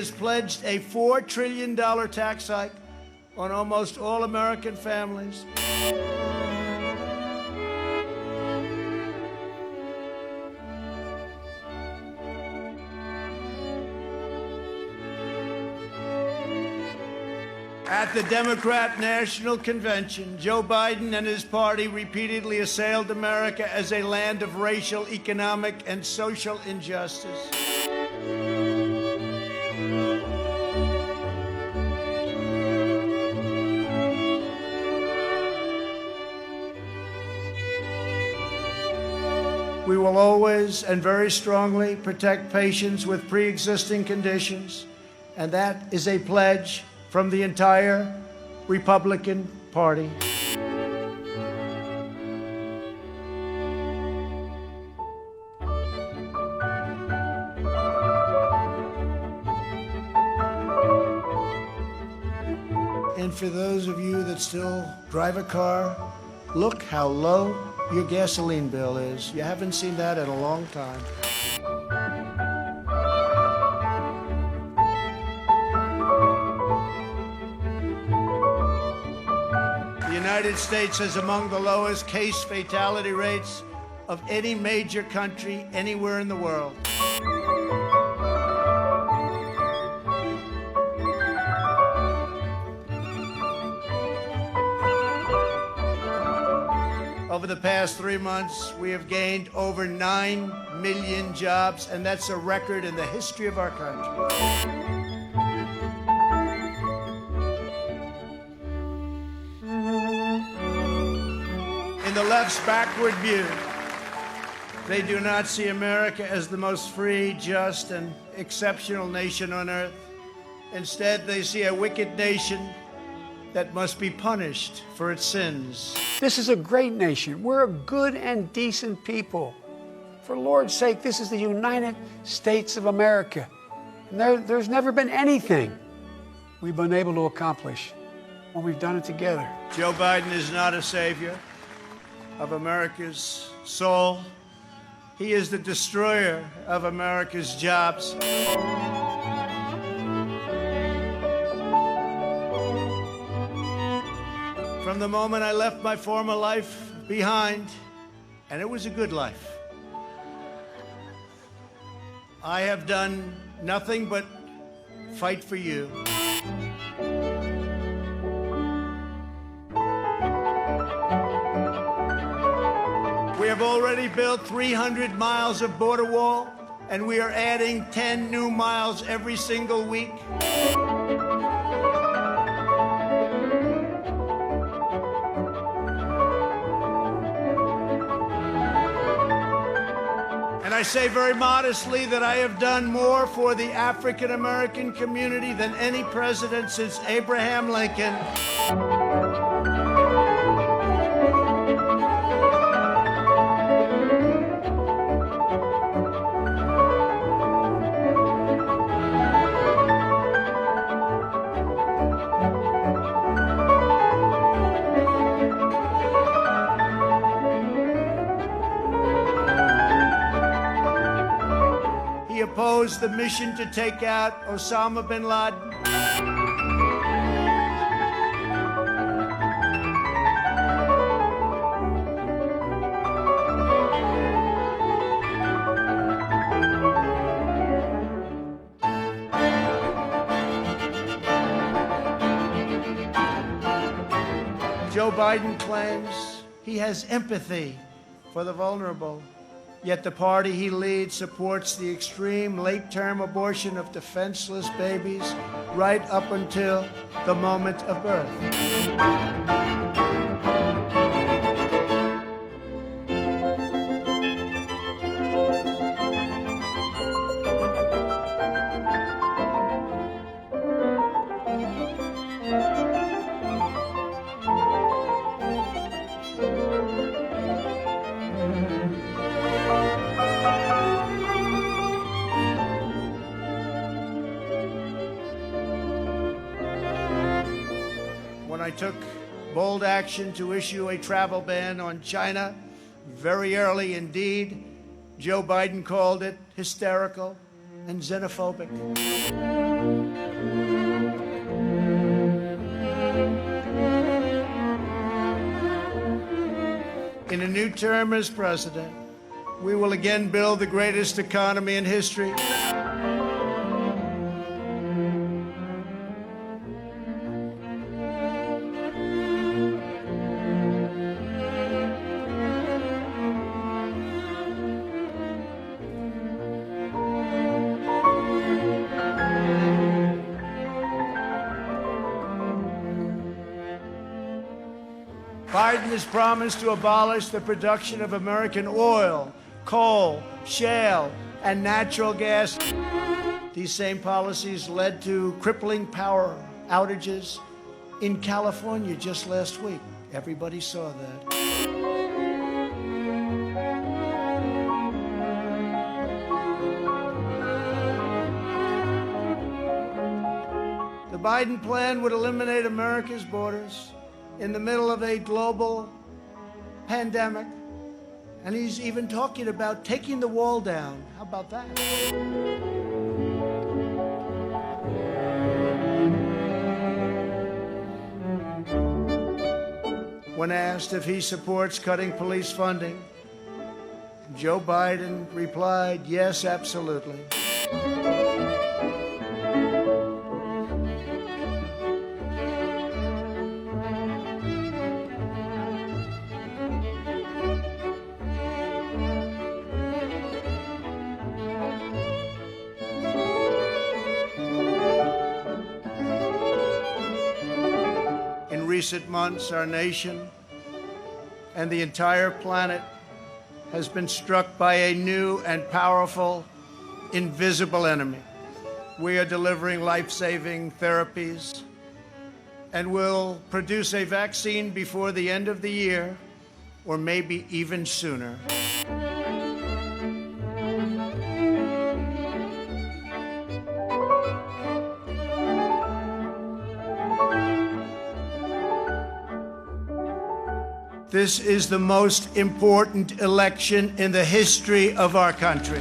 has pledged a $4 trillion tax hike on almost all American families. At the Democrat National Convention, Joe Biden and his party repeatedly assailed America as a land of racial, economic, and social injustice. We will always and very strongly protect patients with pre-existing conditions, and that is a pledge from the entire Republican Party. And for those of you that still drive a car, look how low your gasoline bill is. You haven't seen that in a long time. The United States has among the lowest case fatality rates of any major country anywhere in the world. Over the past 3 months, we have gained over 9 million jobs, and that's a record in the history of our country. In the left's backward view, they do not see America as the most free, just, and exceptional nation on earth. Instead, they see a wicked nation that must be punished for its sins. This is a great nation. We're a good and decent people. For Lord's sake, this is the United States of America. And there's never been anything we've been able to accomplish when we've done it together. Joe Biden is not a savior of America's soul. He is the destroyer of America's jobs. From the moment I left my former life behind, and it was a good life, I have done nothing but fight for you. We have already built 300 miles of border wall, and we are adding 10 new miles every single week. And I say very modestly that I have done more for the African American community than any president since Abraham Lincoln. He opposed the mission to take out Osama bin Laden. Joe Biden claims he has empathy for the vulnerable. Yet the party he leads supports the extreme late-term abortion of defenseless babies right up until the moment of birth. When I took bold action to issue a travel ban on China very early indeed, Joe Biden called it hysterical and xenophobic. In a new term as president, we will again build the greatest economy in history. Biden has promised to abolish the production of American oil, coal, shale, and natural gas. These same policies led to crippling power outages in California just last week. Everybody saw that. The Biden plan would eliminate America's borders in the middle of a global pandemic. And he's even talking about taking the wall down. How about that? When asked if he supports cutting police funding, Joe Biden replied, yes, absolutely. In recent months, our nation and the entire planet has been struck by a new and powerful, invisible enemy. We are delivering life-saving therapies and will produce a vaccine before the end of the year, or maybe even sooner. This is the most important election in the history of our country.